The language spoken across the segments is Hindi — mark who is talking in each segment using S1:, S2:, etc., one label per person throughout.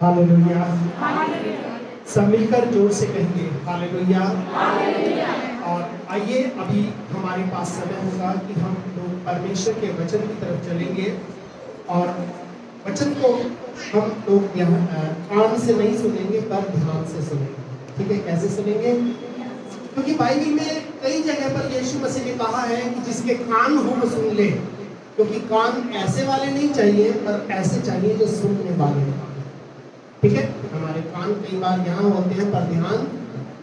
S1: हालेलुया। सब मिलकर जोर से कहेंगे हालेलुया। और आइए अभी हमारे पास समय होगा कि हम लोग परमेश्वर के वचन की तरफ चलेंगे और वचन को हम लोग यहाँ कान से नहीं सुनेंगे पर ध्यान से सुनेंगे। ठीक है, कैसे सुनेंगे? क्योंकि बाइबल में कई जगह पर यीशु मसीह ने कहा है कि जिसके कान हो वो सुन ले, क्योंकि कान ऐसे वाले नहीं चाहिए पर ऐसे चाहिए जो सुनने वाले हैं। ठीक है, हमारे कान कई बार यहाँ होते हैं पर ध्यान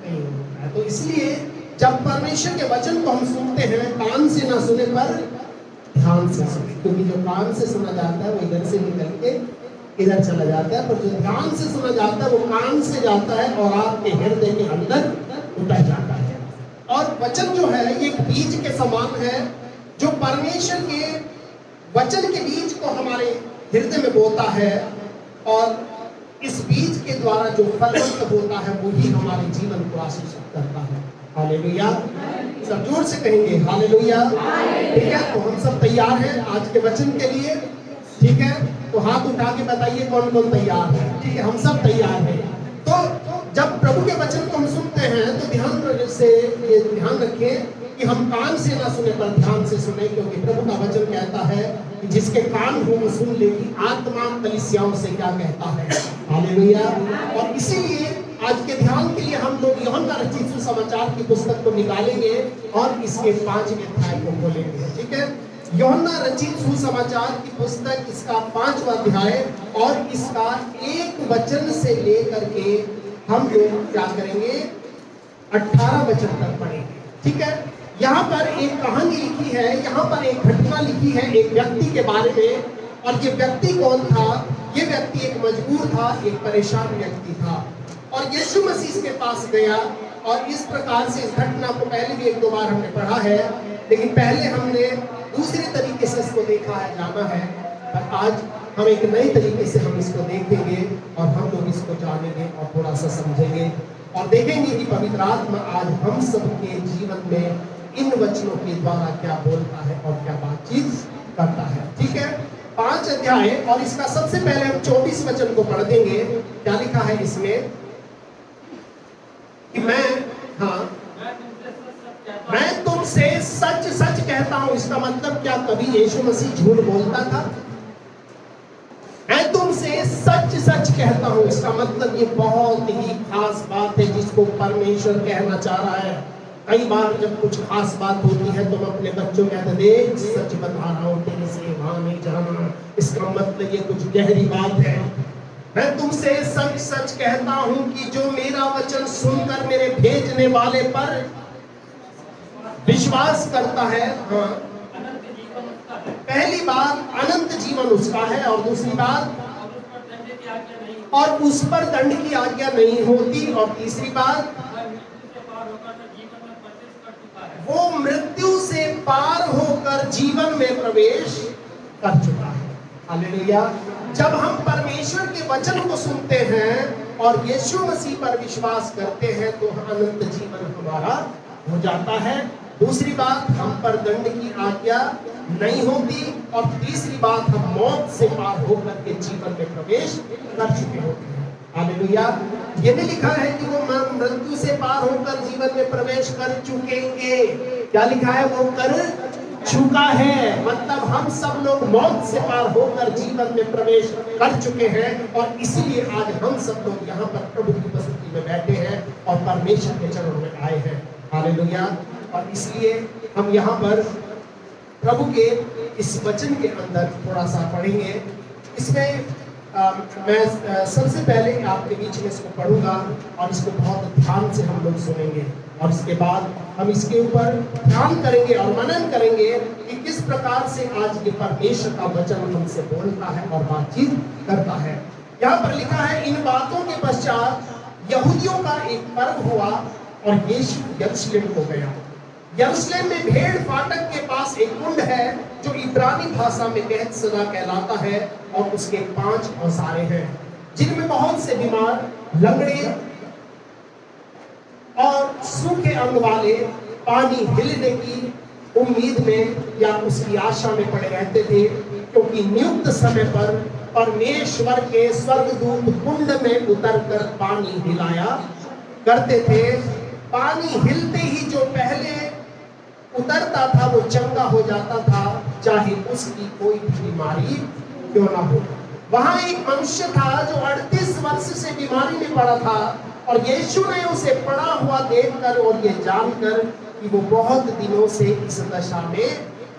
S1: नहीं होता है, तो इसलिए जब परमेश्वर के वचन को हम सुनते हैं कान से ना सुने पर ध्यान से सुने, क्योंकि जो कान से सुना जाता है वो इधर से निकल के इधर चला जाता है, पर जो ध्यान से सुना जाता है वो कान से जाता है और आपके हृदय के अंदर उतर जाता है। और वचन जो है ये एक बीज के समान है जो परमेश्वर के वचन के बीज को हमारे हृदय में बोता है, और इस बीज के द्वारा जो फलवंत होता है वो ही हमारे जीवन को आशीषित करता है। हालेलुया। सब जोर से कहेंगे हालेलुया। ठीक है, तो हम सब तैयार हैं आज के वचन के लिए। ठीक है, तो हाथ उठा के बताइए कौन कौन तैयार है। ठीक है, हम सब तैयार हैं। तो जब प्रभु के वचन को हम सुनते हैं तो ध्यान से ये ध्यान रखें कि हम कान से ना सुने पर ध्यान से सुने, क्योंकि प्रभु का वचन कहता है कि जिसके कान हो वो सुन ले कि आत्मा कलीसियाओं से क्या कहता है। हालेलुया। और इसीलिए आज के ध्यान के लिए हम लोग यूहन्ना रचित सुसमाचार की पुस्तक को निकालेंगे और इसके 5वें अध्याय को खोलेंगे। ठीक है, यूहन्ना रचित सुसमाचार की पुस्तक इसका 5वां अध्याय और इसका 1 वचन से लेकर के हम लोग क्या करेंगे 18 वचन तक पढ़ेंगे। ठीक है, यहाँ पर एक कहानी लिखी है, यहाँ पर एक घटना लिखी है एक व्यक्ति के बारे में। और ये व्यक्ति कौन था? ये व्यक्ति एक मजबूर था, एक परेशान व्यक्ति था, और यीशु मसीह इसके पास गया। और इस प्रकार से इस घटना को पहले भी 1-2 बार हमने पढ़ा है, लेकिन पहले हमने दूसरे तरीके से इसको देखा है, जाना है। पर आज हम एक नए तरीके से हम इसको देखेंगे और हम लोग इसको जानेंगे और थोड़ा सा समझेंगे और देखेंगे कि पवित्र आत्मा आज हम सबके जीवन में इन वचनों के द्वारा क्या बोलता है और क्या बातचीत करता है। ठीक है, 5 अध्याय और इसका सबसे पहले हम 24 वचन को पढ़ देंगे। क्या लिखा है इसमें कि मैं तुमसे सच सच कहता हूं। इसका मतलब क्या कभी यीशु मसीह झूठ बोलता था? मैं तुमसे सच सच कहता हूं, इसका मतलब ये बहुत ही खास बात है जिसको परमेश्वर कहना चाह रहा है। कई बार जब कुछ खास बात होती है तो हम अपने बच्चों को कहते हैं देख सच बता रहा हूं, तेरे से वहां नहीं जाना। इसका मतलब ये कुछ गहरी बात है। मैं तुमसे सच सच कहता हूं कि जो मेरा वचन सुनकर मेरे भेजने वाले पर विश्वास करता है, हाँ, पहली बात अनंत जीवन उसका है, और दूसरी बात और उस पर दंड की आज्ञा नहीं होती, और तीसरी बात वो मृत्यु से पार होकर जीवन में प्रवेश कर चुका है। हालेलुया। जब हम परमेश्वर के वचन को सुनते हैं और यीशु मसीह पर विश्वास करते हैं तो अनंत जीवन हमारा हो जाता है। दूसरी बात, हम पर दंड की आज्ञा नहीं होती, और तीसरी बात, हम मौत से पार होकर के जीवन में प्रवेश कर चुके होते हैं। हालेलुया। ये नहीं लिखा है कि वो मृत्यु से पार होकर जीवन में प्रवेश कर चुकेंगे। क्या लिखा है? वो कर चुका है। मतलब हम सब लोग मौत से पार होकर जीवन में प्रवेश कर चुके हैं, और इसीलिए आज हम सब लोग यहाँ पर प्रभु की उपस्थिति में बैठे हैं और परमेश्वर के चरणों में आए हैं। हालेलुया। और इसलिए हम यहाँ पर प्रभु के इस वचन के अंदर थोड़ा सा पढ़ेंगे। इसमें मैं सबसे पहले आपके बीच में इसको पढ़ूंगा और इसको बहुत ध्यान से हम लोग सुनेंगे, और इसके बाद हम इसके ऊपर ध्यान करेंगे और मनन करेंगे कि किस प्रकार से आज ये परमेश्वर का वचन हमसे बोलता है और बातचीत करता है। यहाँ पर लिखा है, इन बातों के पश्चात यहूदियों का एक पर्व हुआ और यीशु यरूशलेम को गया। यरूशलेम में भेड़ फाटक के पास एक कुंड है जो इब्रानी भाषा में बेहतसदा कहलाता है, और उसके 5 औसारे हैं जिनमें बहुत से बीमार, लंगड़े और सूखे अंग वाले पानी हिलने की उम्मीद में या उसकी आशा में पड़े रहते थे, क्योंकि नियुक्त समय पर परमेश्वर के स्वर्गदूत कुंड में उतरकर पानी हिलाया करते थे। पानी हिलते ही जो पहले उतरता था वो चंगा हो जाता था, चाहे उसकी कोई भी बीमारी क्यों ना हो। वहां एक मनुष्य था जो 38 वर्ष से बीमारी में पड़ा था, और यीशु ने उसे पड़ा हुआ देखकर और ये जानकर कि वो बहुत दिनों से इस दशा में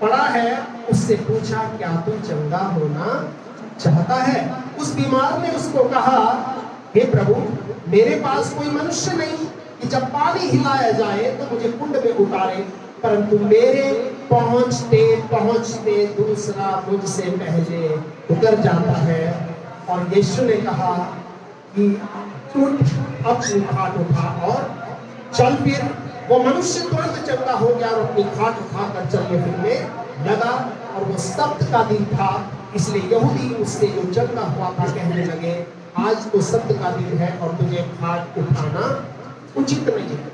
S1: पड़ा है, उससे पूछा, क्या तू चंगा होना चाहता है? उस बीमार ने उसको कहा, हे प्रभु, मेरे पास कोई मनुष्य नहीं कि जब पानी हिलाया जाए तो मुझे कुंड में उतारे, परंतु मेरे पहुंचते पहुंचते दूसरा मुझसे पहले उतर जाता है। और यीशु ने कहा कि उठ, अपनी खाट उठा और चल फिर। वो मनुष्य तुरंत चंगा हो गया और अपनी खाट उठाकर चलने फिरने लगा। और वो सब्त का दिन था, इसलिए यहूदी उससे जो चंगा हुआ था कहने लगे, आज तो सब्त का दिन है और तुझे खाट उठाना उचित नहीं है।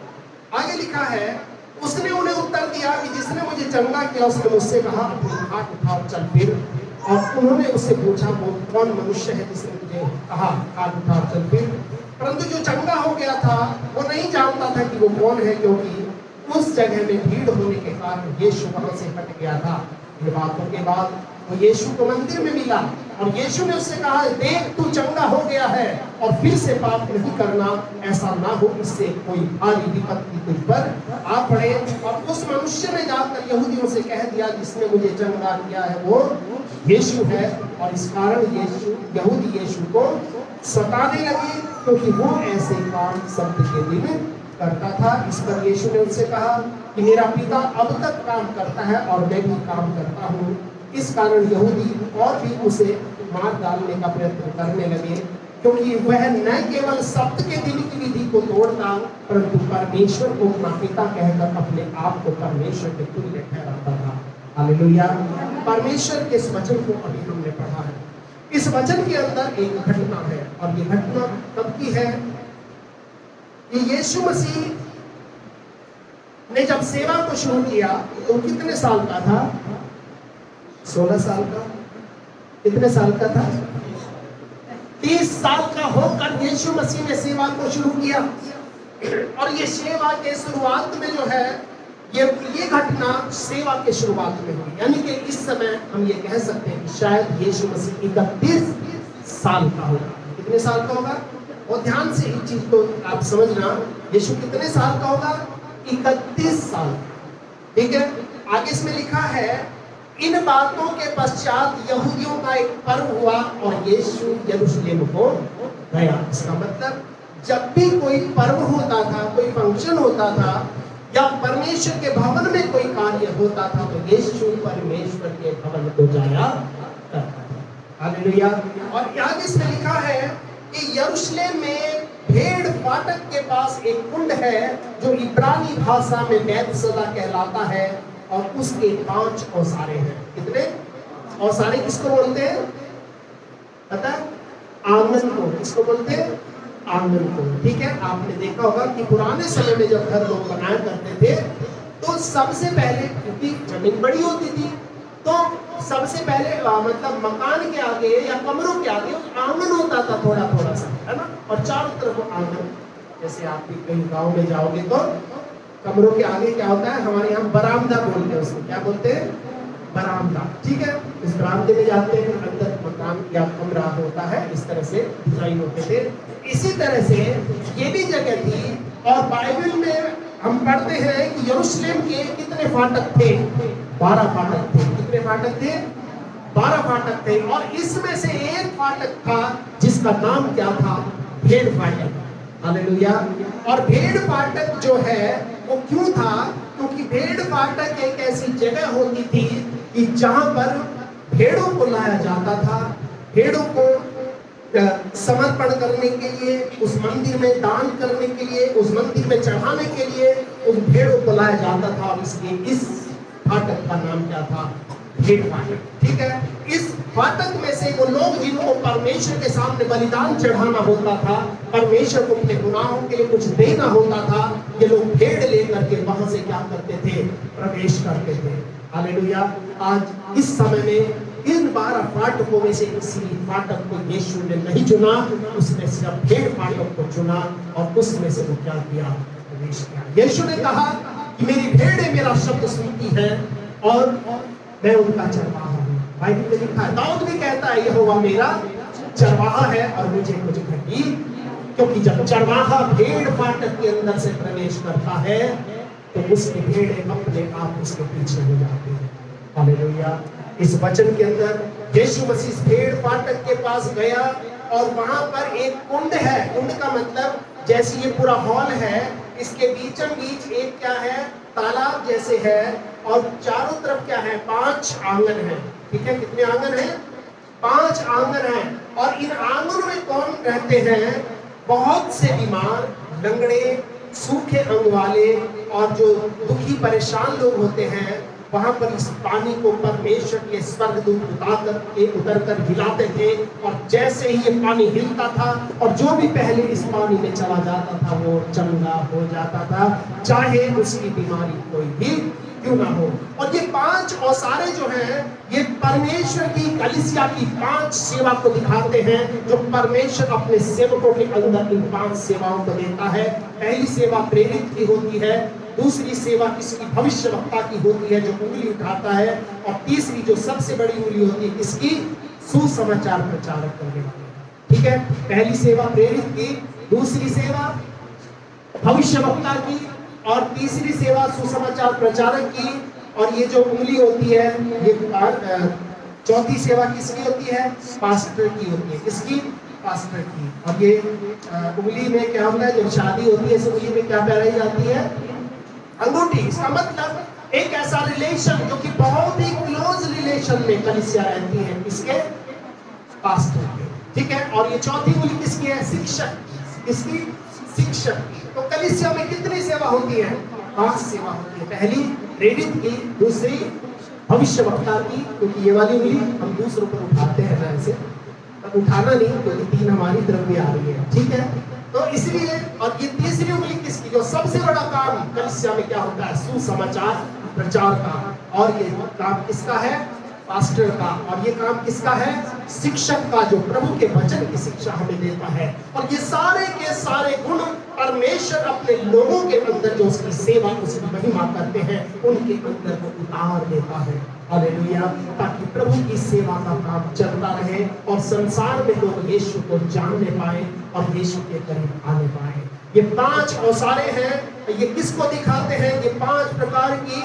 S1: आगे लिखा है, उसने उन्हें उत्तर दिया कि जिसने मुझे चंगा किया उसने मुझसे कहा, अपनी खाट उठाओ चल फिर। और उन्होंने उससे पूछा, वो कौन मनुष्य है जिसने मुझे कहा खाट उठाओ चल फिर? परंतु जो चंगा हो गया था वो नहीं जानता था कि वो कौन है, क्योंकि उस जगह में भीड़ होने के कारण यीशु वहां से हट गया था। ये बातों के बाद वो यीशु को मंदिर में मिला और यीशु ने उससे कहा, देख तू चंगा हो गया है और फिर से पाप नहीं करना, ऐसा ना हो इससे कोई भारी विपत्ति तुझ पर आ पड़े। और उस मनुष्य ने जाकर यहूदियों से कह दिया, जिसने मुझे चंगा किया है वो यीशु है। और इस कारण यहूदी यीशु को सताने लगे, क्योंकि वो ऐसे काम सब्त के दिन करता था। इस पर यीशु ने उनसे कहा कि मेरा पिता अब तक काम करता है और मैं भी काम करता हूँ। इस कारण यहूदी और भी उसे मार डालने का प्रयत्न करने लगे, क्योंकि वह न केवल सब्त के दिन की विधि को तोड़ता, परंतु परमेश्वर को अपना पिता कहकर अपने आप को परमेश्वर के तुल्य ठहराता था। हालेलुया। परमेश्वर के इस वचन को अभी हमने पढ़ा है। इस वचन के अंदर एक घटना है, और ये घटना कब की है? ये यीशु मसीह ने जब सेवा को शुरू किया तो कितने साल का था? 16 साल का। कितने साल का था? 30 साल का होकर यीशु मसीह ने सेवा को शुरू किया। और ये सेवा के शुरुआत में जो है, ये घटना सेवा के शुरुआत में हुई, यानी कि इस समय हम ये कह सकते हैं कि शायद यीशु मसीह 31 साल का होगा। कितने साल का होगा? और ध्यान से इस चीज को आप समझना, यीशु कितने साल का होगा? 31 साल। ठीक है। आगे इसमें लिखा है, इन बातों के पश्चात यहूदियों का एक पर्व हुआ और यीशु यरूशलेम को गया। इसका मतलब जब भी कोई पर्व होता था, कोई फंक्शन होता था, या परमेश्वर के भवन में कोई कार्य होता था, तो यीशु परमेश्वर के भवन को जाया करता था। हालेलुया। और आगे इसमें लिखा है कि यरूशलेम में भेड़ फाटक के पास एक कुंड है जो इब्रानी भाषा में बैतसदा कहलाता है, और उसके 5 औसारे हैं। कितने औसारे किसको बोलते हैं? पता है? आंगन को। किसको बोलते हैं? आंगन को। ठीक है। आपने देखा होगा कि पुराने समय में जब घर लोग बनाया करते थे तो सबसे पहले, क्योंकि जमीन बड़ी होती थी, तो सबसे पहले मतलब मकान के आगे या कमरों के आगे आंगन होता था, थोड़ा थोड़ा सा, है ना? और चारों तरफ आंगन। जैसे आप भी कहीं गांव में जाओगे तो कमरों के आगे क्या होता है? हमारे यहाँ बरामदा बोलते हैं उसको। क्या बोलते हैं? बरामदा। ठीक है। इस बरामदे में जाते हैं, फिर अंदर मकान या कमरा होता है। इस तरह से डिजाइन होते थे। इसी तरह से ये भी जगह थी। और बाइबल में हम पढ़ते हैं कि यरूशलेम के कितने फाटक थे? 12 फाटक थे। कितने फाटक थे? 12 फाटक थे। और इसमें से एक फाटक था जिसका नाम क्या था? भेड़ फाटक। हालेलुया। और भेड़ फाटक जो है वो क्यों था? क्योंकि भेड़ फाटक एक ऐसी जगह होती थी कि जहां पर भेड़ों को लाया जाता था, भेड़ों को समर्पण करने के लिए, उस मंदिर में दान करने के लिए, उस मंदिर में चढ़ाने के लिए उस भेड़ों को लाया जाता था। और इसलिए इस फाटक का नाम क्या था? भेड़ फाटक। ठीक है। इस फाटक में से वो लोग जिनको परमेश्वर के सामने बलिदान चढ़ाना होता था, परमेश्वर को अपने गुनाहों के लिए कुछ देना होता था, ये लोग भेड़ लेकर के वहां से क्या करते थे? प्रवेश करते थे। हालेलुया। आज इस समय में इन 12 फाटकों में से किसी फाटक को यीशु ने नहीं चुना, उसने सिर्फ भेड़ फाटक को चुना और उसमें से वो क्या किया, प्रवेश किया। यीशु ने कहा कि मेरी भेड़ें मेरा शब्द सुनती है और मैं उनका चरवाहा हूँ। बाइबल में लिखा है, दाऊद भी कहता है यहोवा मेरा चरवाहा है और मुझे कुछ घटी, क्योंकि जब चरवाहा भेड़ फाटक के अंदर से प्रवेश करता है तो उसकी भेड़ें अपने आप उसके पीछे हो जाती है। हालेलुया। इस वचन के अंदर यीशु मसीह भेड़ फाटक के पास गया और वहां पर एक कुंड है। कुंड का मतलब जैसे ये पूरा हॉल है, इसके बीचों बीच एक क्या है, तालाब जैसे है और चारों तरफ क्या है, 5 आंगन है। ठीक है, कितने आंगन है? 5 आंगन है। और इन आंगनों में कौन रहते हैं? बहुत से बीमार, लंगड़े, सूखे अंग वाले और जो दुखी परेशान लोग होते हैं। वहां पर इस पानी को परमेश्वर के स्वर्गदूत उतर कर हिलाते थे और जैसे ही ये पानी हिलता था और जो भी पहले इस पानी में चला जाता था वो चंगा हो जाता था, चाहे उसकी बीमारी कोई भी क्यों ना हो। और ये 5 औसारे जो हैं ये परमेश्वर की कलीसिया की 5 सेवा को दिखाते हैं, जो परमेश्वर अपने सेवकों के अंदर इन 5 सेवाओं को देता है। पहली सेवा प्रेरित की होती है, दूसरी सेवा किसकी, भविष्यवक्ता की होती है जो उंगली उठाता है, और तीसरी जो सबसे बड़ी उंगली होती है किसकी, सुसमाचार प्रचारक करने वाले। ठीक है, पहली सेवा प्रेरित की, दूसरी सेवा भविष्यवक्ता की और तीसरी सेवा सुसमाचार प्रचारक की। और ये जो उंगली होती है ये चौथी सेवा किसकी होती है, पास्टर की होती है। किसकी, पास्टर की। और ये उंगली में क्या होता है, जब शादी होती है इस उंगली में क्या पहनाई जाती है, अंगूठी। इसका मतलब एक ऐसा रिलेशन जो कि बहुत ही क्लोज रिलेशन में कलीसिया रहती है, इसके पास्टर के। ठीक है, और ये चौथी उंगली किसकी है, शिक्षक। किसकी, शिक्षक। तो कलीसिया में कितनी सेवा होती है, 5 सेवा होती है। पहली प्रेरित की, दूसरी भविष्यवक्ता की, क्योंकि ये वाली उंगली हम दूसरों पर उठाते हैं वैसे, पर उठाना नहीं क्योंकि 3 हमारी तरफ भी आ रही है। ठीक है, तो इसलिए। और ये तीसरी उंगली किसकी, जो सबसे बड़ा काम कलीसिया में क्या होता है, सुसमाचार प्रचार का। और ये काम किसका है, पास्टर का। और ये काम किसका है, शिक्षक का, जो प्रभु के वचन की शिक्षा हमें देता है। और ये सारे के सारे गुण परमेश्वर अपने लोगों के अंदर जो उसकी सेवा, उसकी महिमा करते हैं, उनके अंदर वो उतार देता है। हालेलुया। ताकि प्रभु की सेवा का काम चलता रहे और संसार में लोग यीशु को जानने पाए और यीशु के करीब आने पाए। ये 5 औसारे हैं। ये किसको दिखाते हैं, ये 5 प्रकार की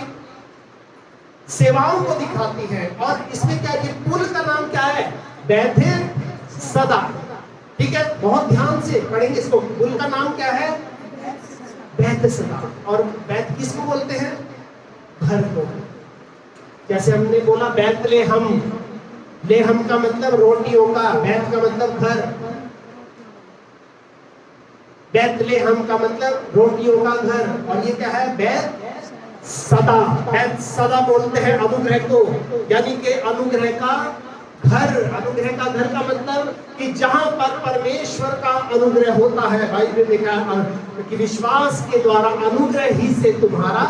S1: सेवाओं को दिखाती है। और इसमें क्या, ये पुल का नाम क्या है, बैथेसदा। ठीक है, बहुत ध्यान से पढ़ेंगे इसको। पुल का नाम क्या है, बैथेसदा। और बैत किसको बोलते हैं, घर को। जैसे हमने बोला बैतलेहम, लेहम का मतलब रोटियों का, बैत का मतलब घर, बैतलेहम का मतलब रोटियों का घर। और ये क्या है, बैत सदा। बैत सदा बोलते हैं अनुग्रह को, यानी कि अनुग्रह का घर। अनुग्रह का घर का मतलब कि जहां पर परमेश्वर का अनुग्रह होता है। बाइबल में लिखा है कि विश्वास के द्वारा अनुग्रह ही से तुम्हारा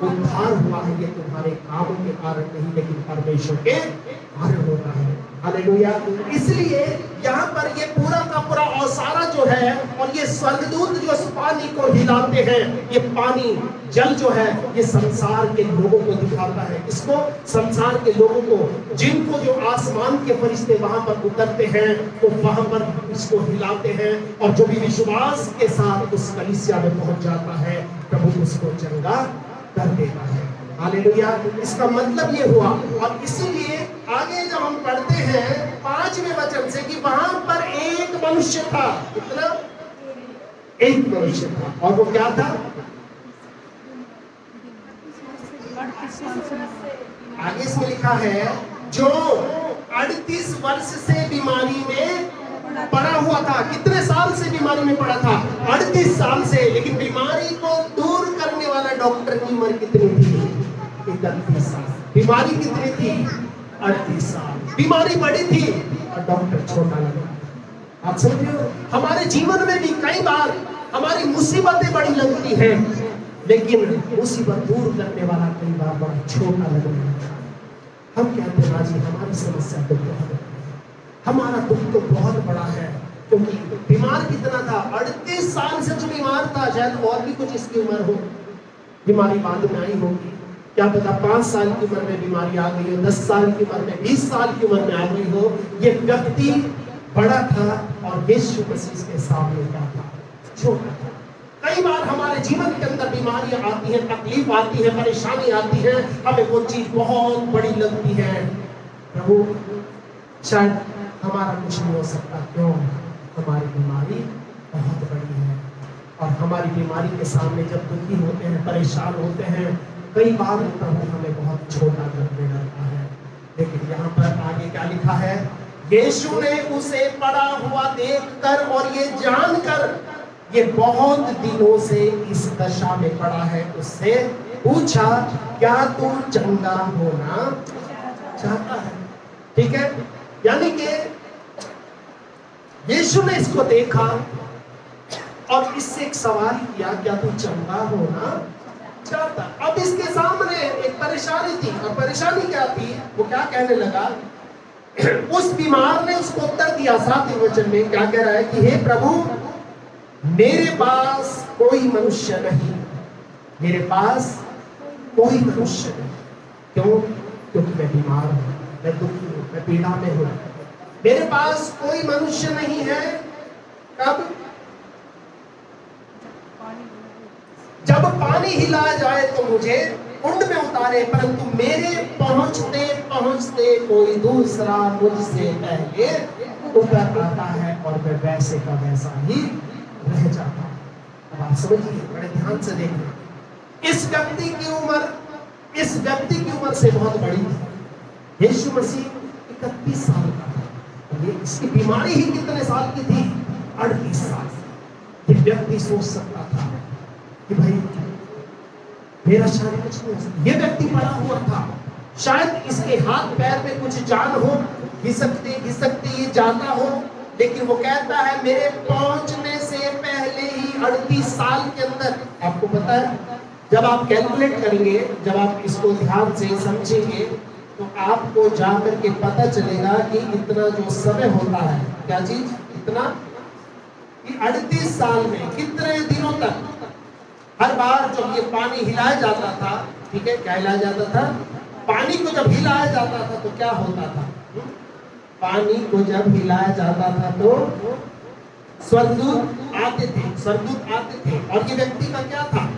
S1: उद्धार हुआ है। ये तुम्हारे कामों के कारण नहीं, लेकिन परमेश्वर के कारण होता है। हालेलुया। इसलिए यहाँ पर ये पूरा का पूरा औसारा जो है, और ये स्वर्गदूत जो इस पानी को हिलाते हैं, ये पानी जल जो है ये संसार के लोगों को दिखाता है। इसको, संसार के लोगों को, जिनको जो आसमान के फरिश्ते वहां पर उतरते हैं वो वहां पर इसको हिलाते हैं। और जो भी विश्वास के साथ उस कलीसिया में पहुंच जाता है, प्रभु उसको चंगा कर देता है। हालेलुया। इसका मतलब ये हुआ। और इसीलिए आगे जब हम पढ़ते हैं 5वें वचन से कि वहां पर एक मनुष्य था। कितना, एक मनुष्य था। और वो क्या था, आगे इसमें लिखा है जो 38 वर्ष से बीमारी में पड़ा हुआ था। कितने साल से बीमारी में पड़ा था, 38 साल से। लेकिन बीमारी को दूर करने वाला डॉक्टर की उम्र कितनी थी, 31 साल। बीमारी कितनी थी, 38 साल। बीमारी बड़ी थी और डॉक्टर छोटा लगा। आप समझो, हमारे जीवन में भी कई बार हमारी मुसीबतें बड़ी लगती हैं, लेकिन मुसीबत दूर करने वाला कई बार बड़ा छोटा लगता है। हम कहते हैं जी हमारी समस्या तो बहुत बड़ी है, हमारा दुख तो बहुत बड़ा है, क्योंकि बीमार कितना था, 38 साल से जो बीमार था, शायद और भी कुछ इसकी उम्र हो, बीमारी बाद में आई होगी, क्या पता 5 साल की उम्र में बीमारी आ गई हो, 10 साल की उम्र में, 20 साल की उम्र में आ गई हो। ये व्यक्ति बड़ा था और यीशु मसीह के सामने क्या था, छोटा था। कई बार हमारे जीवन के अंदर बीमारियां आती हैं, तकलीफ आती है, परेशानी आती है, हमें वो चीज बहुत बड़ी लगती है, प्रभु शायद हमारा कुछ नहीं हो सकता, क्यों, हमारी बीमारी बहुत बड़ी है। और हमारी बीमारी के सामने जब दुखी होते हैं, परेशान होते हैं, कई बार प्रभु हमें बहुत छोटा करने लगता है। लेकिन यहाँ पर आगे क्या लिखा है, यीशु ने उसे पड़ा हुआ देखकर और ये जानकर ये बहुत दिनों से इस दशा में पड़ा है, उससे पूछा, क्या तू चंगा होना चाहता है? ठीक है, यानी कि यीशु ने इसको देखा और इससे एक सवाल किया, क्या तू चंगा होना चाहता? अब इसके सामने एक परेशानी थी, और परेशानी क्या थी, वो क्या कहने लगा, उस बीमार ने उसको उत्तर दिया 7वें वचन में, क्या कह रहा है कि हे प्रभु, मेरे पास कोई मनुष्य नहीं, मेरे पास कोई मनुष्य नहीं। क्यों? क्योंकि मैं बीमार हूं, मैं दुखी हूं, मैं पीड़ा में हूं, मेरे पास कोई मनुष्य नहीं है। कब? जब पानी हिलाया जाए तो मुझे कुंड में उतारे, परंतु मेरे पहुंचते पहुंचते कोई दूसरा मुझसे पहले उतर आता है और मैं वैसे का वैसा ही रह जाता हूं। अब आप समझिए, बड़े ध्यान से देखना, इस व्यक्ति की उम्र से बहुत बड़ी थी। यीशु मसीह 31 साल का था, ये इसकी बीमारी ही कितने साल की थी, 38 साल। ये व्यक्ति सोच सकता था कि भाई मेरा शायद कुछ नहीं हो सकता। ये व्यक्ति पड़ा हुआ था, शायद इसके हाथ पैर में कुछ जान हो, घिसकते ये जाता हो, लेकिन वो कहता है मेरे पहुंचने से पहले ही 38 साल के अंदर। आपको पता है, जब आप कैलकुलेट करेंगे, जब आप इसको ध्यान से समझेंगे, तो आपको जाकर के पता चलेगा कि इतना जो समय होता है, क्या चीज, इतना कि 38 साल में कितने दिनों तक, हर बार जब ये पानी हिलाया जाता था, ठीक है, क्या हिलाया जाता था, पानी को जब हिलाया जाता था तो क्या होता था, पानी को जब हिलाया जाता था तो स्वर्गदूत आते थे। और ये व्यक्ति का क्या था,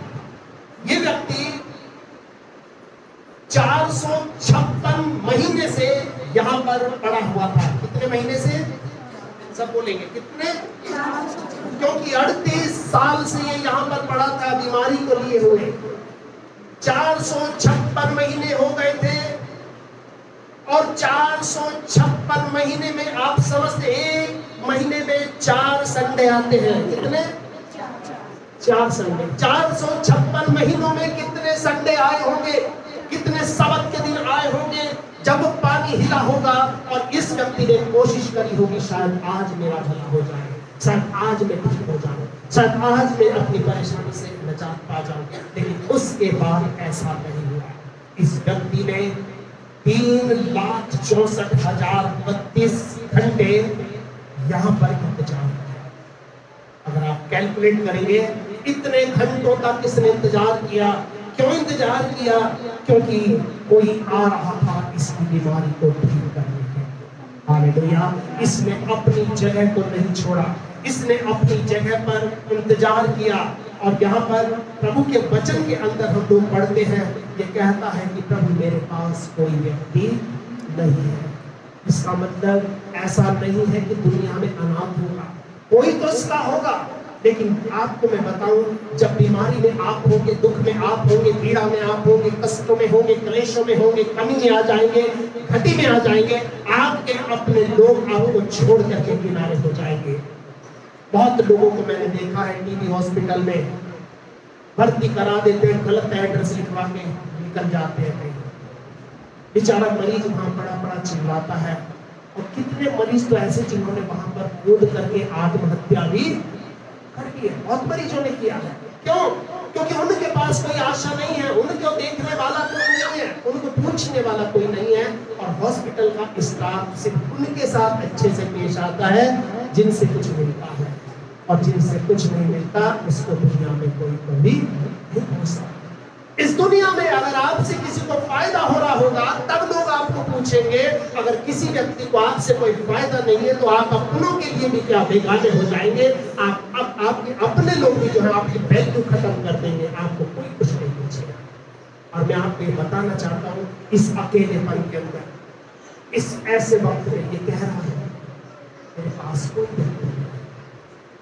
S1: ये व्यक्ति 456 महीने से यहाँ पर पड़ा हुआ था। कितने महीने से, सब बोलेंगे कितने, क्योंकि 38 साल से ये यहाँ पर पड़ा था बीमारी को लिए हुए। 456 महीने हो गए थे, और 456 महीने में आप समझते, एक महीने में 4 संडे आते हैं। कितने, 4 संडे। 456 महीनों में कितने संडे आए होंगे, कितने सबत के दिन आए होंगे जब पानी हिला होगा, और इस व्यक्ति ने कोशिश करी होगी, शायद आज मेरा भला हो जाए, शायद आज मैं ठीक हो जाऊं, शायद आज मैं अपनी परेशानी से निजात पा जाऊं। लेकिन उसके बाद ऐसा नहीं हुआ। इस व्यक्ति ने 3,64,032 घंटे यहाँ पर इंतजार किया। अगर आप कैलकुलेट करेंगे, इतने घंटों तक इसने इंतजार किया। क्यों इंतजार किया? क्योंकि कोई आ रहा था इसकी बीमारी को ठीक करने के लिए। हालेलुया। इसने अपनी जगह को नहीं छोड़ा, इसने अपनी जगह पर इंतजार किया। और यहाँ पर प्रभु के वचन के अंदर हम लोग पढ़ते हैं, ये कहता है कि प्रभु मेरे पास कोई व्यक्ति नहीं है। इसका मतलब ऐसा नहीं है कि दुनिया में अनाथ होगा, कोई तो इसका होगा। लेकिन आपको मैं बताऊं, जब बीमारी में आप होंगे, दुख में आप होंगे, पीड़ा में आप होंगे, कष्टों में होंगे, क्लेशों में होंगे, कमी में आ जाएंगे, घटी में आ जाएंगे, आपके अपने लोग आपको छोड़ करके किनारे हो जाएंगे। बहुत लोगों को मैंने देखा है टीबी हॉस्पिटल में भर्ती करा देते हैं, गलत एड्रेस लिखवा के निकल जाते हैं कहीं। बेचारा मरीज वहां बड़ा बड़ा चिल्लाता है। और कितने मरीज तो ऐसे जिन्होंने वहां पर कूद करके आत्महत्या भी कर दी है, बहुत मरीजों ने किया है। क्यों? क्योंकि उनके पास कोई आशा नहीं है, उनको देखने वाला कोई नहीं है। उनको पूछने वाला कोई नहीं है, और हॉस्पिटल का स्टाफ सिर्फ उनके साथ अच्छे से पेश आता है जिनसे कुछ मिलता है, और जिनसे कुछ नहीं मिलता उसको दुनिया में कोई कभी नहीं पूछता। इस दुनिया में अगर आपसे किसी को फायदा हो रहा होगा तब लोग आपको पूछेंगे, अगर किसी व्यक्ति को आपसे कोई फायदा नहीं है तो आप अपनों के लिए भी क्या बेगाने हो जाएंगे। आपके अपने लोग भी जो है आपकी वैल्यू खत्म कर देंगे, आपको कोई कुछ नहीं पूछेगा। और मैं आपको ये बताना चाहता हूँ, इस अकेलेपन के अंदर, इस ऐसे वक्त में ये कह रहा है मेरे पास कोई व्यक्ति नहीं।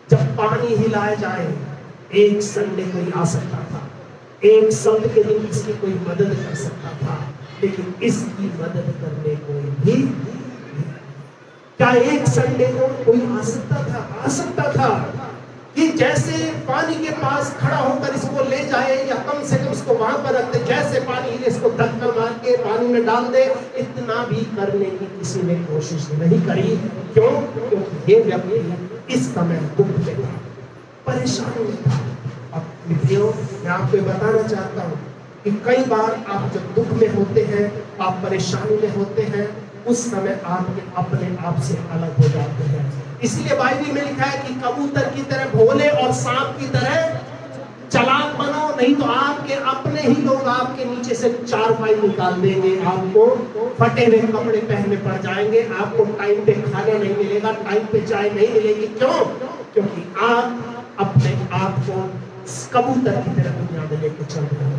S1: जब पानी हिलाए जाए, एक संडे कोई आ सकता था, एक शब्द के दिन इसकी कोई मदद कर सकता था, लेकिन इसकी मदद करने कोई भी नहीं। क्या एक संडे को कोई आ सकता था कि जैसे पानी के पास खड़ा होकर इसको ले जाए, या कम से कम इसको वहां पर रख दे, जैसे पानी इसको धक्का मार के पानी में डाल दे, इतना भी करने की किसी ने कोशिश नहीं करी। क्यों? क्योंकि ये व्यक्ति इस समय दुख में था, परेशानी में था। अब मित्रों, मैं आपको बताना चाहता हूँ कि कई बार आप जब दुख में होते हैं, आप परेशानी में होते हैं, उस समय आप अपने आप से अलग हो जाते हैं। इसलिए बाइबल में लिखा है कि कबूतर की तरह भोले और सांप की तरह चालाक बनो, नहीं तो आपके अपने ही लोग आपके नीचे से चारपाई निकाल देंगे, आपको फटे हुए कपड़े पहनने पड़ जाएंगे, आपको टाइम पे खाना नहीं मिलेगा, टाइम पे चाय नहीं मिलेगी। क्यों? क्योंकि आप अपने आप को कबूतर की तरह दुनिया में लेके चल रहे हो।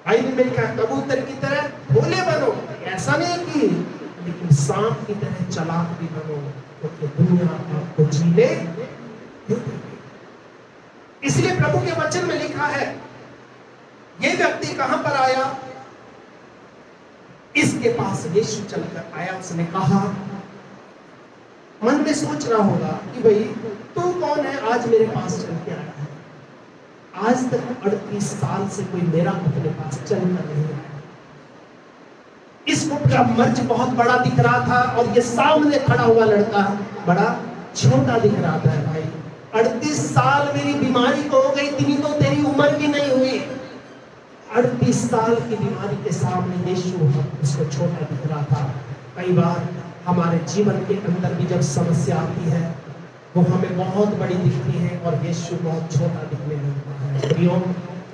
S1: बाइबल में लिखा है कबूतर की तरह भोले बनो, ऐसा नहीं कि, लेकिन सांप की तरह चालाक भी बनो, क्योंकि दुनिया आपको जीने। इसलिए प्रभु के वचन में लिखा है, ये व्यक्ति कहां पर आया? इसके पास यीशु चलकर आया। उसने कहा, मन में सोच रहा होगा कि भाई तू कौन है, आज मेरे पास चल के आया है? आज तक 38 साल से कोई मेरा अपने पास चल कर नहीं आया। इस फुट का मर्ज बहुत बड़ा दिख रहा था, और ये सामने खड़ा हुआ लड़का बड़ा छोटा दिख रहा था। भाई 38 साल मेरी बीमारी को हो गई, इतनी तो तेरी उम्र भी नहीं हुई। 38 साल की बीमारी के सामने यीशु उसको छोटा दिख रहा था। कई बार हमारे जीवन के अंदर भी जब समस्या आती है, वो हमें बहुत बड़ी दिखती है और यीशु बहुत छोटा दिखने लगता है। प्रियो,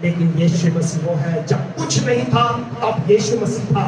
S1: लेकिन यीशु मसीह वो है, जब कुछ नहीं था तब यीशु मसीह था।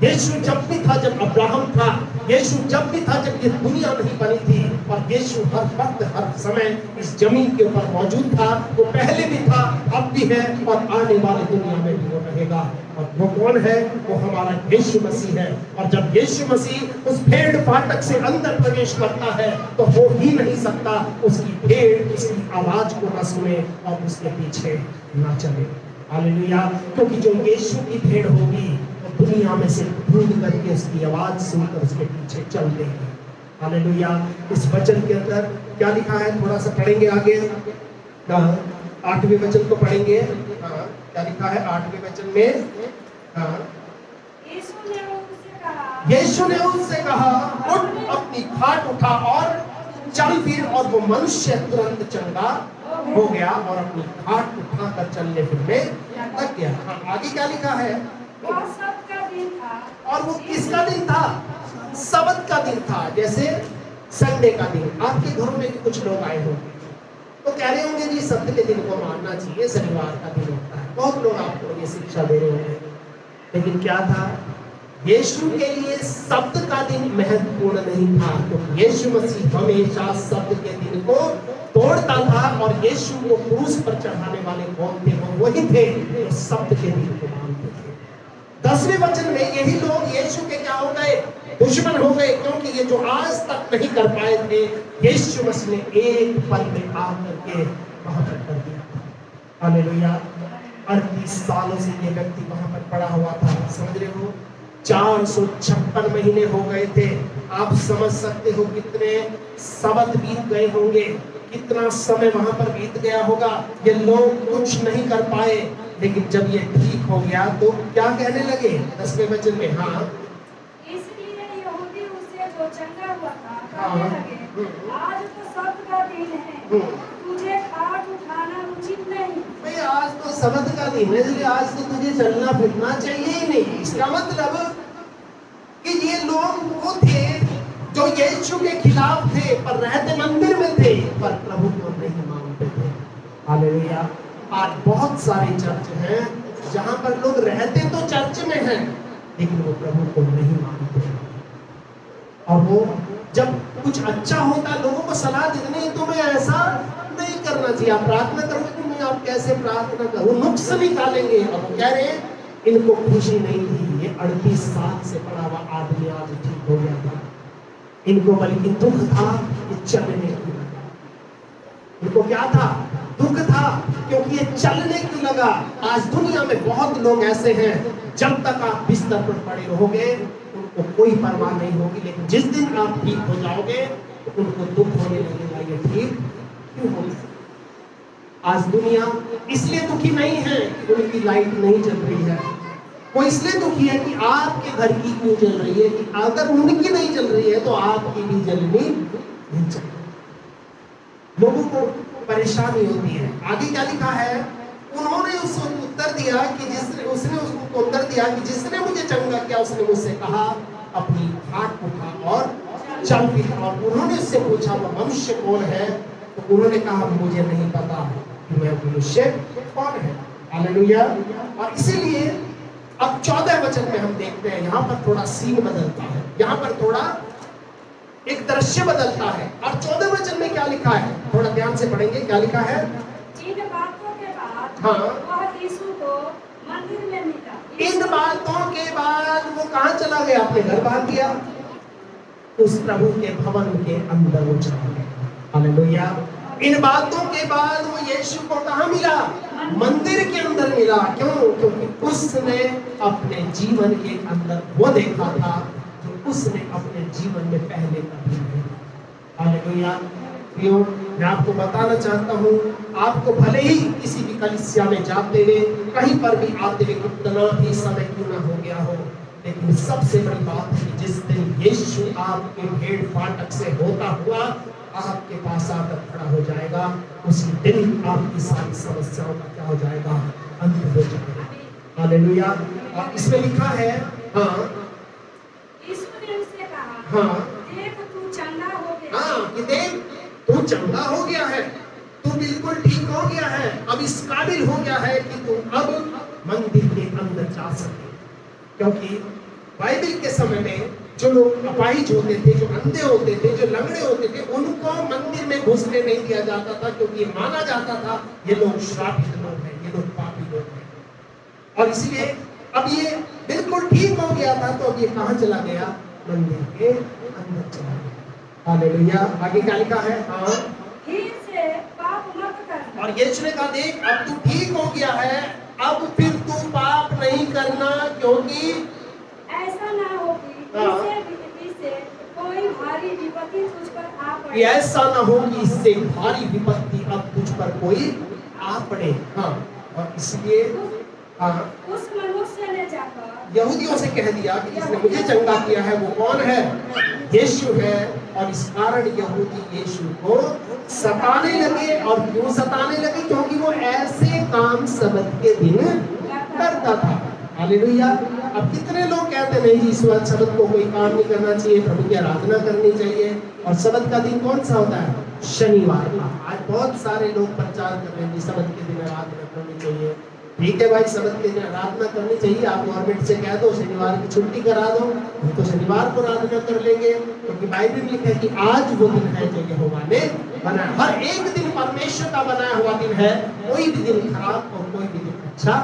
S1: यीशु जब भी था जब अब्राहम था, यीशु जब भी था जब ये दुनिया नहीं बनी थी, और यीशु हर वक्त हर समय इस जमीन के ऊपर मौजूद था। वो पहले भी था, अब भी है, और आने वाली दुनिया में भी वो रहेगा। और वो कौन है? वो हमारा यीशु मसीह है। और जब यीशु मसीह उस भेड़ फाटक से अंदर प्रवेश करता है तो हो ही नहीं सकता उसकी भेड़ उसकी आवाज को न सुने और उसके पीछे न चले। हालेलुया। क्योंकि जो यीशु की भेड़ होगी वो दुनिया में से ढूंढ करके उसकी आवाज सुनकर उसके पीछे चल देगी। हालेलुया। इस वचन के अंदर क्या लिखा है, थोड़ा सा पढ़ेंगे आगे, 8वें वचन को पढ़ेंगे। क्या लिखा है 8वें वचन में? यीशु ने उससे कहा, उठ, अपनी खाट उठा और चल फिर। और वो मनुष्य तुरंत चंगा हो गया और अपनी खाट उठाकर चलने फिरने लग गया। आगे क्या लिखा है? और वो किसका दिन था? सबत का दिन था, जैसे संडे का दिन। आपके घरों में भी कुछ लोग आए होंगे तो कह रहे होंगे जी सब्त के दिन को मानना चाहिए, शनिवार का दिन होता है। बहुत लोग आपको ये शिक्षा दे रहे होंगे, लेकिन क्या था? यीशु के लिए सब्त का दिन महत्वपूर्ण नहीं था, क्योंकि यीशु मसीह हमेशा सब्त के दिन को तोड़ता था। और यीशु को क्रूस पर चढ़ाने वाले कौन थे? वो वही थे जो सब्त के दिन को मानते थे। 10वें वचन में यही लोग यीशु के क्या हो गए? दुश्मन हो गए, क्योंकि ये जो आज तक नहीं कर पाए थे, यीशु मसीह ने एक पल में आकर के वहां पर कर दिया। हालेलुया। 38 सालों से ये व्यक्ति वहां पर पड़ा हुआ था। समझ रहे हो? 456 महीने हो गए थे। आप समझ सकते हो कितने सबत बीत गए होंगे, कितना समय वहां पर बीत गया होगा। ये लोग कुछ नहीं कर पाए, लेकिन जब ये ठीक हो गया तो क्या कहने लगे 10वें वचन में? हाँ,
S2: इसलिए यहूदी उसे जो चंगा हुआ था कहने लगे, आज तो सब्त का दिन है, तुझे पाठ उठाना उचित नहीं।
S1: भाई आज तो सबत का दिन है, इसलिए आज तो तुझे चलना फिरना चाहिए ही नहीं। इसका मतलब कि ये लोग वो थे जो यीशु के खिलाफ थे, पर रहते मंदिर में थे, पर प्रभु को नहीं मानते थे। हालेलुया। आज बहुत सारे चर्च हैं जहां पर लोग रहते तो चर्च में हैं, लेकिन वो प्रभु को नहीं मानते। और वो जब कुछ अच्छा होता लोगों को सलाह देते, नहीं तुम्हें ऐसा नहीं करना चाहिए, आप प्रार्थना करोगे, नहीं आप कैसे प्रार्थना करो, वो नुक्स निकालेंगे। और वो कह रहे हैं इनको खुशी नहीं थी, ये 38 साल से पड़ा हुआ आदमी आज ठीक हो गया था। इनको बल्कि दुख था ये चलने की लगा। इनको क्या था? दुख था, क्योंकि ये चलने की लगा। आज दुनिया में बहुत लोग ऐसे हैं, जब तक आप बिस्तर पर पड़े रहोगे उनको कोई परवाह नहीं होगी, लेकिन जिस दिन आप ठीक हो जाओगे तो उनको दुख होने लगेगा, ये ठीक क्यों हो? आज दुनिया इसलिए दुखी नहीं है कि उनकी लाइट नहीं जल रही है, वो इसलिए दुखी है कि आपके घर की क्यों जल रही है, कि अगर उनकी नहीं जल रही है तो आपकी भी जलनी नहीं चाहिए। लोगों को परेशानी होती है। आगे क्या लिखा है? उन्होंने उसको उत्तर दिया कि उसने उसको उत्तर दिया कि जिसने मुझे चंगा किया उसने मुझसे कहा अपनी खाट उठा और चल फिर। और उन्होंने उससे पूछा वो मनुष्य कौन है? तो उन्होंने कहा मुझे नहीं पता कि वह मनुष्य कौन है। हालेलुया। और इसीलिए अब 14 वचन में हम देखते हैं, यहाँ पर थोड़ा सीन बदलता है, यहाँ पर थोड़ा एक दृश्य बदलता है। और 14 वचन में क्या लिखा है, थोड़ा ध्यान से पढ़ेंगे। क्या लिखा है?
S2: इन बातों के बाद
S1: हाँ,
S2: वह यीशु को मंदिर में मिला।
S1: इन बातों के बाद वो कहाँ चला गया? अपने घर भाग गया। उस प्रभु के भवन के अंदर वो चला गया। हालेलुया। इन बातों के बाद वो यीशु को कहाँ मिला? मंदिर के अंदर मिला। क्यों? क्योंकि उसने अपने जीवन के अंदर वो देखा था जो उसने अपने जीवन में पहले कभी नहीं। हालेलुया। प्रियो, मैं आपको बताना चाहता हूँ, आपको भले ही किसी भी कलीसिया में जाते हुए, कहीं पर भी आते हुए कितना भी समय क्यों ना हो गया हो, लेकिन सबसे बड़ी बात है कि जिस दिन यीशु आपके भेड़ फाटक से होता हुआ आपके पास आकर खड़ा हो जाएगा, उसी दिन आपकी सारी समस्याओं का क्या हो जाएगा? अंत हो जाएगा। हालेलुया। और इसमें लिखा है, हाँ,
S2: यीशु ने उससे कहा,
S1: हाँ,
S2: देख तू चंगा हो गया।
S1: हाँ, कि देख तू चंगा हो गया है, तू बिल्कुल ठीक हो गया है, अब इस काबिल हो गया है कि तू अब मंदिर के अंदर जा सके। क्योंकि बाइबल के समय में जो लोग अपाहिज होते थे, जो अंधे होते थे, जो लंगड़े होते थे, उनको मंदिर में घुसने नहीं दिया जाता था, क्योंकि माना जाता था ये लोग श्रापित लोग हैं, ये लोग पापी लोग हैं। और इसलिए अब ये बिल्कुल ठीक हो गया था, तो अब ये कहाँ चला गया? मंदिर के अंदर चला गया। हालेलुया। आगे क्या लिखा है? हाँ,
S2: फिर से पाप मत करना।
S1: और यीशु ने कहा देख अब तू ठीक हो गया है, अब फिर तू पाप नहीं करना, क्योंकि
S2: ऐसा ना हो कि इससे कोई भारी विपत्ति तुझ पर आ पड़े।
S1: ऐसा ना हो कि इससे भारी विपत्ति अब तुझ पर कोई आ पड़े। हाँ, और इसलिए हाँ,
S2: उस मनुष्य ने जाकर
S1: यहूदियों से कह दिया कि जिसने मुझे चंगा किया है वो कौन है? यीशु है। और इस कारण यहूदी यीशु को सताने लगे। और क्यों सताने लगे? क्योंकि वो ऐसे काम सबत के दिन करता था। हालेलुया। अब कितने लोग कहते नहीं जी इस वक्त सबत को कोई काम नहीं करना चाहिए, प्रभु की आराधना करनी चाहिए। और सबत का दिन कौन सा होता है? शनिवार का। आज बहुत सारे लोग प्रचार कर रहे हैं सबत के दिन आराधना करनी चाहिए। ठीक है भाई, सबत के दिन आराधना करनी चाहिए। आप गवर्नमेंट से कह दो शनिवार की छुट्टी करा दो, हम तो शनिवार को आराधना कर लेंगे, क्योंकि बाइबल में लिखा है कि आज वो दिन है जो यहोवा ने बनाया। हर एक दिन परमेश्वर का बनाया हुआ दिन है, कोई भी दिन खराब और कोई भी दिन अच्छा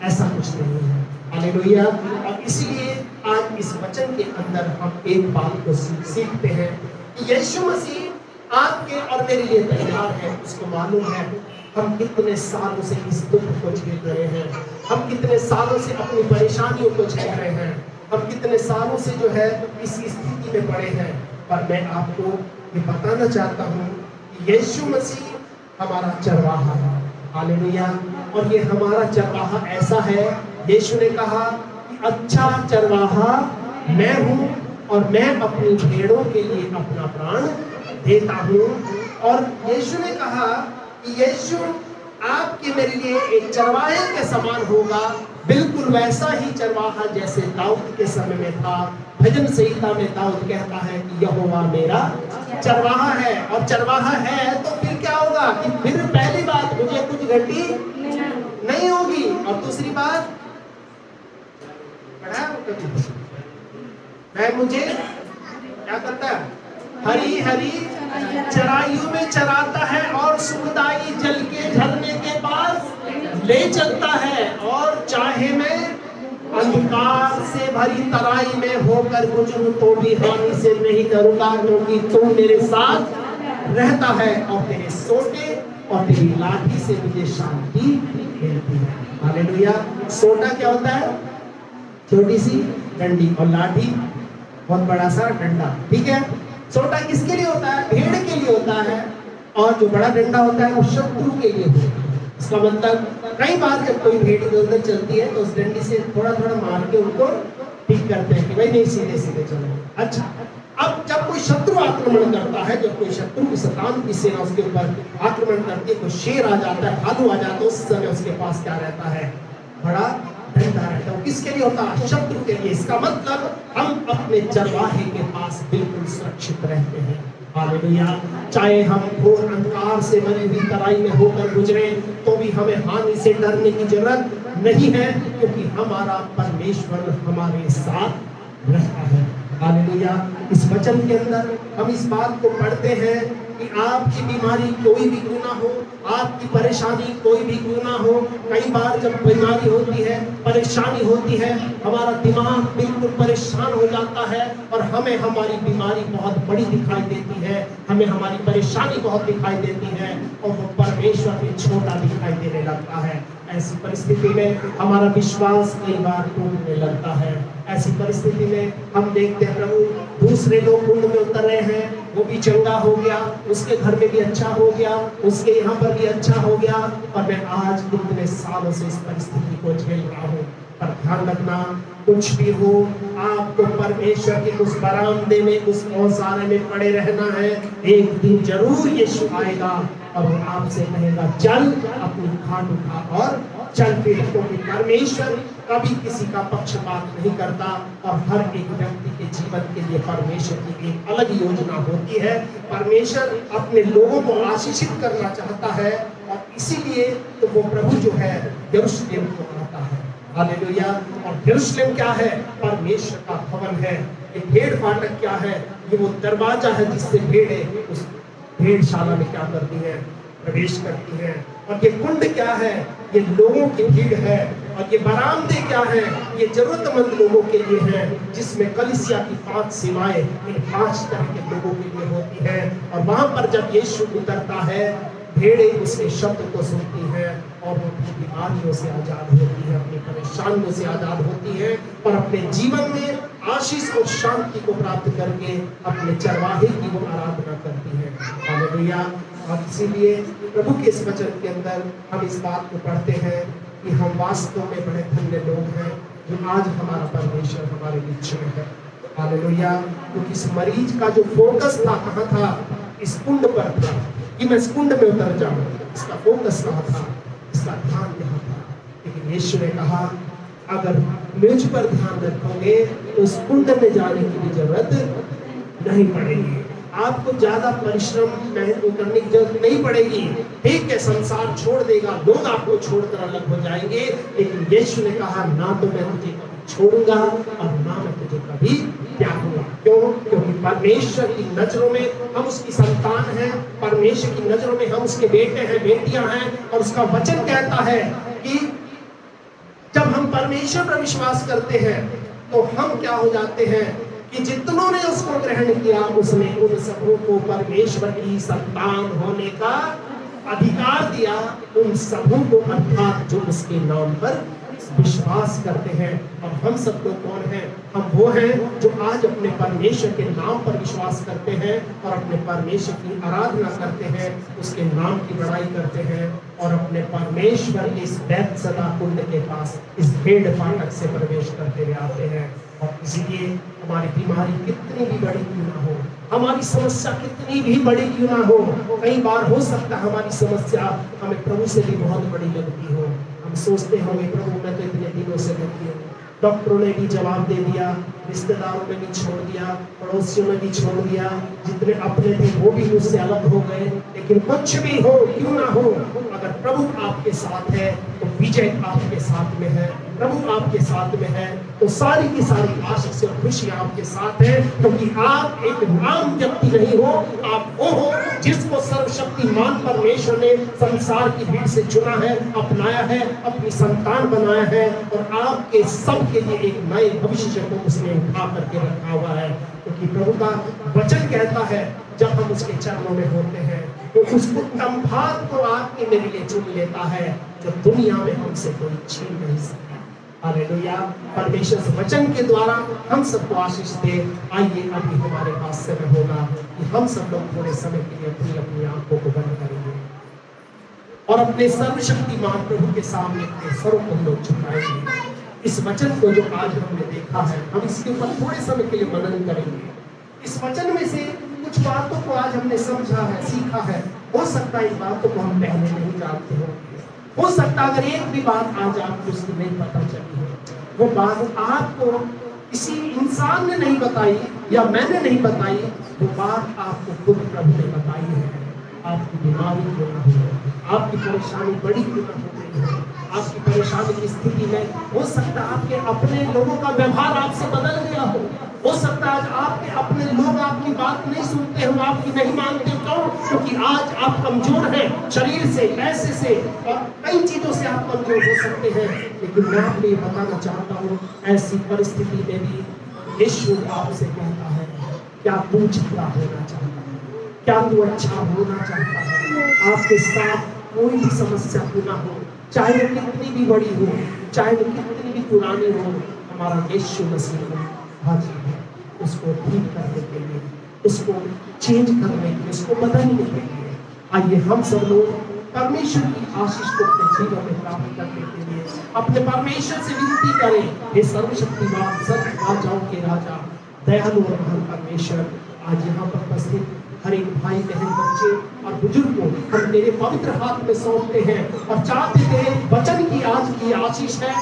S1: ऐसा कुछ नहीं है। हालेलुया। और इसलिए आज इस वचन के अंदर हम एक बात को सीखते हैं कि यीशु मसीह आपके और मेरे लिए तैयार है। उसको मालूम है हम कितने सालों से इस दुख को झेल रहे हैं, हम कितने सालों से अपनी परेशानियों को झेल रहे हैं, हम कितने सालों से जो है इस स्थिति में पड़े हैं। पर मैं आपको ये बताना चाहता हूँ कि यीशु मसीह हमारा चरवाहा है। हालेलुया। और ये हमारा चरवाहा ऐसा है, यीशु ने कहा कि अच्छा चरवाहा मैं हूँ और मैं अपनी भेड़ों के लिए अपना प्राण देता हूँ। और यीशु ने कहा कि यीशु आपके मेरे लिए एक चरवाहे के समान होगा, बिल्कुल वैसा ही चरवाहा जैसे दाऊद के समय में था। भजन संहिता में दाऊद कहता है कि यहोवा मेरा चरवाहा है। और चरवाहा है तो फिर क्या होगा कि फिर पहली बात मुझे कुछ घटी नहीं होगी, और दूसरी बात मैं मुझे क्या करता है, हरी हरी चराइयों में चराता है और सुखदाई जल के झरने के पास ले चलता है। और चाहे मैं अंधकार से भरी तराई में होकर गुजरूं तो भी हानि से नहीं डरूंगा, क्योंकि तू मेरे साथ रहता है और तेरे सोटे और तेरी लाठी से मुझे शांति मिलती है। हालेलुया। सोटा क्या होता है? छोटी सी डंडी, और लाठी बहुत बड़ा सा डंडा। ठीक है। सोटा किसके लिए होता है? भेड़ के लिए होता है, और जो बड़ा डंडा होता है वो शत्रु के लिए होता है। इसका मतलब कई बार जब कोई भेड़ इधर उधर चलती है तो उस डंडी से थोड़ा थोड़ा मार के उनको ठीक करते हैं कि भाई नहीं, सीधे सीधे चलो। अच्छा, अब जब कोई शत्रु आक्रमण करता है, जब कोई शत्रु की शैतान की सेना उसके ऊपर आक्रमण करती है, कोई शेर आ जाता है, भालू आ जाता है, उस समय उसके पास क्या रहता है? बड़ा डंडा रहता है। किसके लिए होता है? शत्रु के लिए। इसका मतलब हम अपने चरवाहे के पास बिल्कुल सुरक्षित रहते हैं। हालेलुया। चाहे हम घोर अंधकार से भरी हुई तराई में होकर गुजरे तो भी हमें हानि से डरने की जरूरत नहीं है, क्योंकि हमारा परमेश्वर हमारे साथ रहता है। हालेलुया। इस वचन के अंदर हम इस बात को पढ़ते हैं कि आपकी बीमारी कोई भी क्यों ना हो, आपकी परेशानी कोई भी क्यों ना हो, कई बार जब बीमारी होती है, परेशानी होती है, हमारा दिमाग बिल्कुल परेशान हो जाता है और हमें हमारी बीमारी बहुत बड़ी दिखाई देती है, हमें हमारी परेशानी बहुत दिखाई देती है और वो परमेश्वर भी छोटा दिखाई देने लगता है। ऐसी परिस्थिति में हमारा विश्वास कई बार टूटने लगता है। ऐसी परिस्थिति में हम देखते हैं प्रभु दूसरे लोग कुंड में उतर रहे हैं, वो भी चंगा हो गया, उसके घर में भी अच्छा हो गया, उसके यहाँ पर भी अच्छा हो गया, और मैं आज कितने सालों से इस परिस्थिति को झेल रहा हूँ। पर ध्यान रखना, कुछ भी हो, आपको परमेश्वर के उस बरामदे में, उस औसारे में पड़े रहना है। एक दिन जरूर यीशु आएगा और वो आपसे कहेगा चल, अपनी खाट उठा और चल फिर, क्योंकि परमेश्वर कभी किसी का पक्षपात नहीं करता और हर एक व्यक्ति के जीवन के लिए परमेश्वर की एक अलग योजना होती है। परमेश्वर अपने लोगों को आशीषित करना चाहता है और इसीलिए तो वो प्रभु जो है यरूशलेम को आता है। हालेलुया। और यरूशलेम क्या है? परमेश्वर का भवन है। ये भेड़ फाटक क्या है? ये वो दरवाजा है जिससे भेड़े उस भेड़शाला में क्या करती है? प्रवेश करती है। और ये कुंड क्या है? ये लोगों की भीड़ है। और ये बरामदे क्या है? ये जरूरतमंद लोगों के लिए है, जिसमें कलीसिया की 5 सेवाएं इन 5 तरह के लोगों के लिए होती है। और वहां पर जब यीशु उतरता है, भेड़े उसके शब्द को सुनती है और वो अपनी बीमारियों से आजाद होती है, अपनी परेशानियों से आजाद होती है और अपने जीवन में आशीष और शांति को प्राप्त करके अपने चरवाहे की वो आराधना करती है। हालेलुया। और इसीलिए प्रभु के इस वचन के अंदर हम इस बात को पढ़ते हैं कि हम वास्तव में बड़े धन्य लोग हैं जो आज हमारा परमेश्वर हमारे बीच में है। हालेलुया। क्योंकि इस मरीज का जो फोकस था कहाँ था? इस कुंड पर था कि मैं इस कुंड में उतर जाऊं। इसका फोकस कहाँ था? इसका ध्यान यहाँ था। लेकिन यीशु ने कहा अगर मुझ पर ध्यान रखोगे तो उस कुंड में जाने की भी जरूरत नहीं पड़ेगी। आपको ज्यादा परिश्रम मेहनत करने की जरूरत नहीं पड़ेगी। ठीक है, संसार छोड़ देगा, लोग आपको छोड़कर अलग हो जाएंगे, लेकिन यीशु ने कहा ना तो मैं तुझे कभी छोड़ूंगा और ना मैं तुझे कभी त्यागूंगा। क्यों? क्योंकि परमेश्वर की नजरों में हम उसकी संतान हैं, परमेश्वर की नजरों में हम उसके बेटे हैं, बेटियां हैं। और उसका वचन कहता है कि जब हम परमेश्वर पर विश्वास करते हैं तो हम क्या हो जाते हैं कि जितनों ने उसको ग्रहण किया उसने उन सबों को परमेश्वर की संतान होने का अधिकार दिया। उन सबों को, अर्थात जो उसके नाम पर विश्वास करते हैं। और हम सब लोग कौन हैं? हम वो हैं जो आज अपने परमेश्वर के नाम पर विश्वास करते हैं और अपने परमेश्वर की आराधना करते हैं, उसके नाम की बड़ाई करते हैं और अपने परमेश्वर के इस बैतसदा कुंड के पास इस भेड़ फाटक से प्रवेश करते हुए आते हैं। और इसीलिए हमारी बीमारी कितनी भी बड़ी क्यों ना हो, हमारी समस्या कितनी भी बड़ी क्यों ना हो, कई बार हो सकता है हमारी समस्या हमें प्रभु से भी बहुत बड़ी लगती हो। हम सोचते होंगे प्रभु मैं तो इतने दिनों से दुखी हूँ, डॉक्टरों ने भी जवाब दे दिया, रिश्तेदारों ने भी छोड़ दिया, पड़ोसियों ने भी छोड़ दिया, जितने अपने थे वो भी मुझसे अलग हो गए। लेकिन कुछ भी हो क्यों ना हो, अगर प्रभु आपके साथ है तो विजय आपके साथ में है, प्रभु आपके साथ में है तो सारी की सारी आशीष और खुशियां आपके साथ है। क्योंकि आप एक आम व्यक्ति नहीं हो, आप वो हो जिसको सर्वशक्तिमान परमेश्वर ने संसार की भीड़ से चुना है, अपनाया है, अपनी संतान बनाया है और आपके सबके लिए एक नए भविष्य को उसने उठा करके रखा हुआ है। क्योंकि प्रभु का वचन कहता है जब हम उसके चरणों में होते हैं तो उसको तम्भाग को आपके मेरे लिए चुन लेता है जो दुनिया में हमसे कोई छीन नहीं सकता। हालेलुया। परमेश्वर के वचन के द्वारा हम सबको आशीष दे। आइए अभी हमारे पास समय होगा कि हम सब लोग थोड़े समय के लिए अपनी अपनी आंखों को बंद करेंगे और अपने सर्वशक्तिमान प्रभु के सामने अपने सरों को हम लोग झुकाएंगे। इस वचन को जो आज हमने देखा है हम इसके ऊपर थोड़े समय के लिए मनन करेंगे। इस वचन में से कुछ बातों को आज हमने समझा है, सीखा है। हो सकता है इस बातों को हम पहले नहीं जानते हो सकता अगर एक भी बात आज आपको उसकी नहीं पता चली है, वो बात आपको किसी इंसान ने नहीं बताई या मैंने नहीं बताई, वो बात आपको खुद प्रभु ने बताई है। आपकी बीमारी क्यों ना हो, आपकी परेशानी बड़ी क्यों ना हो गई है, आपकी परेशानी की स्थिति में हो सकता है आपके अपने लोगों का व्यवहार आपसे बदल गया हो सकता है आज आपके अपने लोग आपकी बात नहीं सुनते हो, आपकी नहीं मानते हो, क्योंकि आज आप कमजोर हैं, शरीर से, पैसे से और कई चीजों से आप कमजोर हो सकते हैं। लेकिन मैं आपको ये बताना चाहता हूँ ऐसी परिस्थिति में भी यीशु आपसे कहता है क्या तू जितना होना चाहता है, क्या तू अच्छा होना चाहता है। आपके साथ कोई भी समस्या क्यों ना हो, चाहे वो कितनी भी बड़ी हो, चाहे वो कितनी भी पुरानी हो, हमारा यीशु मसीह हाजिर है उसको ठीक करने के लिए, उसको चेंज करने के लिए, उसको बदलने के लिए। आइए हम सब लोग परमेश्वर की आशीष को अपने जीवन में प्राप्त करने के लिए अपने परमेश्वर से विनती करें। हे सर्वशक्तिमान सर्व राजाओं के राजा दयालु और महान परमेश्वर, आज यहाँ पर उपस्थित हर एक भाई बहन बच्चे और बुजुर्ग को हम तेरे पवित्र हाथ में सौंपते हैं और चाहते तेरे वचन की आज की आशीष है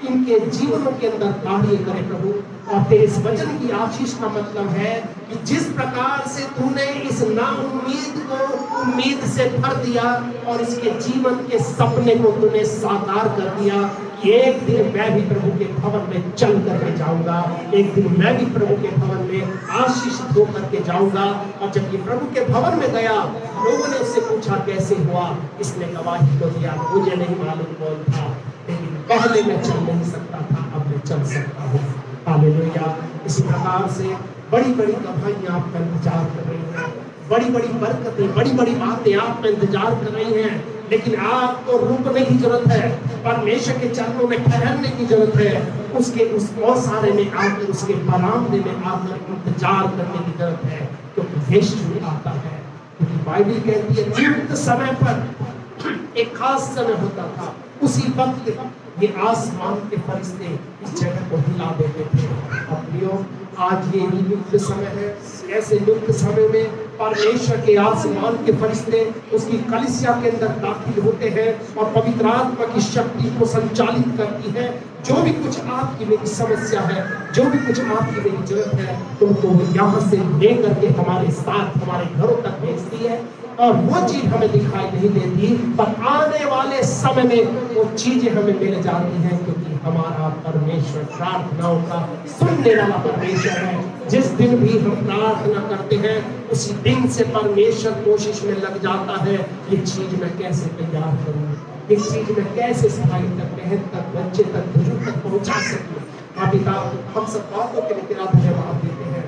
S1: इनके जीवनों के अंदर कार्य करे प्रभु। और तेरे इस वचन की आशीष का मतलब है कि जिस प्रकार से तूने इस नाउम्मीद को उम्मीद से भर दिया और इसके जीवन के सपने को तूने साकार कर दिया कि एक दिन मैं भी प्रभु के भवन में चल करके जाऊंगा, एक दिन मैं भी प्रभु के भवन में आशीषित हो करके जाऊंगा। और जब ये प्रभु के भवन में गया, लोगों ने उससे पूछा कैसे हुआ, इसने गवाही को दिया मुझे नहीं मालूम कौन था, लेकिन पहले मैं चल नहीं सकता था, अब मैं चल सकता हूँ। हालेलुया। इसी प्रकार से बड़ी बड़ी गवाहियां आपका इंतजार कर रही हैं, बड़ी बड़ी बरकतें, बड़ी बड़ी बातें आपका इंतजार कर रही हैं, लेकिन आपको रुकने की जरूरत है, परमेश्वर के चरणों में ठहरने की जरूरत है, उसके उस औसारे में आकर, उसके बरामदे में आकर इंतजार करने की जरूरत है। क्योंकि यीशु आता है, क्योंकि बाइबल कहती है नियुक्त समय पर एक खास समय होता था, उसी वक्त ये आसमान के फरिश्ते इस जगह को हिला देते थे। अपनियों आज ये नियुक्त समय है, ऐसे नियुक्त समय में परमेश्वर के आसमान के फरिश्ते उसकी कलीसिया के अंदर दाखिल होते हैं और पवित्र आत्मा की शक्ति को संचालित करती है। जो भी कुछ आपकी मेरी समस्या है, जो भी कुछ आपकी मेरी जरूरत है, उनको यहाँ से लेकर के हमारे साथ हमारे घरों तक भेजती है। और वो चीज हमें दिखाई नहीं देती, पर आने वाले समय में वो चीजें हमें मिल जाती हैं, क्योंकि हमारा परमेश्वर प्रार्थनाओं का सुनने वाला परमेश्वर है। जिस दिन भी हम प्रार्थना करते हैं उसी दिन से परमेश्वर कोशिश में लग जाता है, ये चीज मैं कैसे तैयार करूं, ये चीज मैं कैसे सफाई तक, बहन तक, बच्चे तक, बुजुर्ग तक पहुंचा सकूं। हाँ पिता, हम सब बातों के लिए तेरा धन्यवाद देते हैं।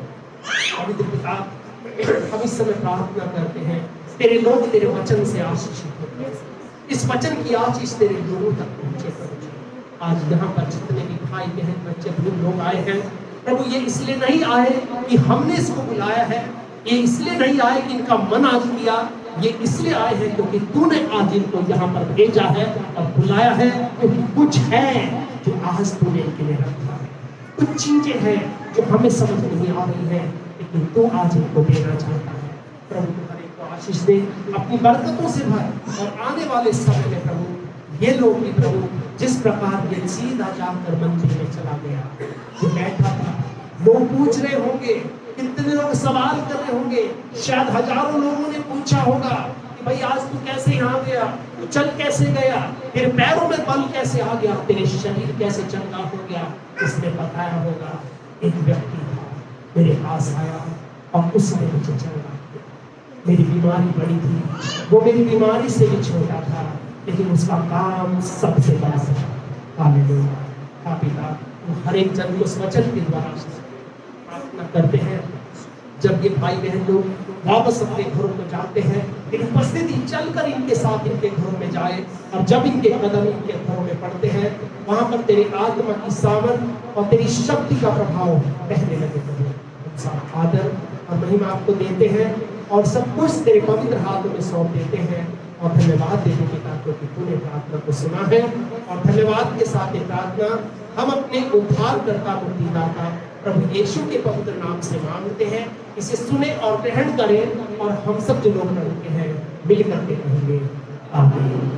S1: पवित्र पिता, हम इस समय प्रार्थना करते हैं तेरे लोग तेरे वचन से आशीषित होते हैं, इस वचन की आशीष तेरे लोगों तक पहुंचे प्रभु। आज यहाँ पर जितने भी भाई बहन बच्चे बुजुर्ग लोग आए हैं प्रभु, ये इसलिए नहीं आए कि हमने इसको बुलाया है, ये इसलिए नहीं आए कि इनका मन आज किया, ये इसलिए आए हैं क्योंकि तूने आज इनको यहाँ पर भेजा है और बुलाया है, क्योंकि कुछ है जो आज तूने इनके लिए रखा है। कुछ चीजें हैं जो हमें समझ नहीं आ रही है, लेकिन तू आज इनको देना चाहता है। प्रभु हर एक को आशीष दे, अपनी बरकतों से भर, और आने वाले समय में प्रभु ये लोग भी प्रभु जिस प्रकार ये सीधा जाकर मंदिर में चला गया, जो बैठा था, लोग पूछ रहे होंगे, कितने लोग सवाल कर रहे होंगे, शायद हजारों लोगों ने पूछा होगा कि भाई आज तू कैसे यहाँ गया, तू चल कैसे गया, तेरे पैरों में बल कैसे आ गया, तेरे शरीर कैसे चंगा हो गया। इसने बताया होगा एक व्यक्ति था मेरे पास आया और उसने मुझे चंगा, मेरी बीमारी बड़ी थी, वो मेरी बीमारी से भी छोटा था, लेकिन उसका काम सबसे बड़ा था। हालेलुया। हाँ पिता, वो हर एक जन को उस वचन के द्वारा प्रार्थना करते हैं। जब ये भाई बहन लोग वापस अपने घरों में जाते हैं, इन उपस्थिति चलकर इनके साथ इनके घरों में जाए, और जब इनके कदम इनके घरों में पड़ते हैं, वहां पर तेरी आत्मा की सामर्थ और तेरी शक्ति का प्रभाव पहले लगे। आदर और महिमा आपको देते हैं और सब कुछ तेरे पवित्र हाथों में सौंप देते हैं, और धन्यवाद देने के साथ क्योंकि तूने प्रार्थना को सुना है। और धन्यवाद के साथ ये प्रार्थना हम अपने उद्धारकर्ता मुक्तिदाता प्रभु यीशु के पवित्र नाम से मांगते हैं। इसे सुने और ग्रहण करें, और हम सब जो लोग रखते हैं मिल करके कहेंगे आमीन।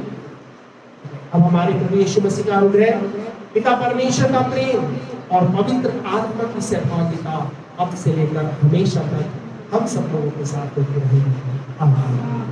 S1: अब हमारे प्रभु यीशु मसीह का अनुग्रह, पिता परमेश्वर का प्रेम और पवित्र आत्मा की सहभागिता अब से लेकर हमेशा तक हम सब लोगों के साथ होती रहेगी। आमीन।